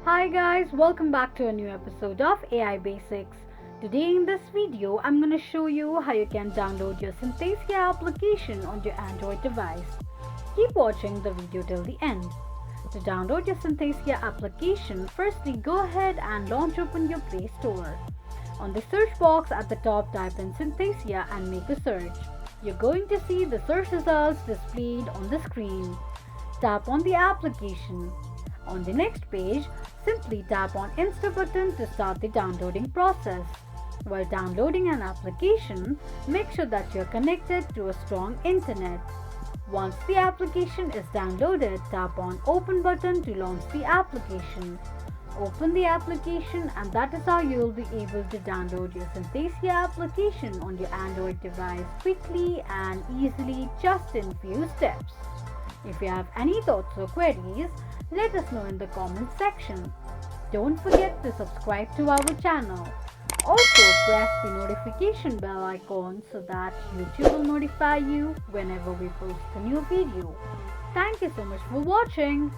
Hi guys, welcome back to a new episode of AI Basics. Today in this video, I'm going to show you how you can download your Synthesia application on your Android device. Keep watching the video till the end. To download your Synthesia application, firstly go ahead and launch open your Play Store. On the search box at the top, type in Synthesia and make a search. You're going to see the search results displayed on the screen. Tap on the application. On the next page, simply tap on Install button to start the downloading process. While downloading an application, make sure that you're connected to a strong internet. Once the application is downloaded, tap on Open button to launch the application. Open the application and that is how you will be able to download your Synthesia application on your Android device quickly and easily, just in few steps. If you have any thoughts or queries, let us know in the comments section. Don't forget to subscribe to our channel. Also press the notification bell icon so that YouTube will notify you whenever we post a new video. Thank you so much for watching.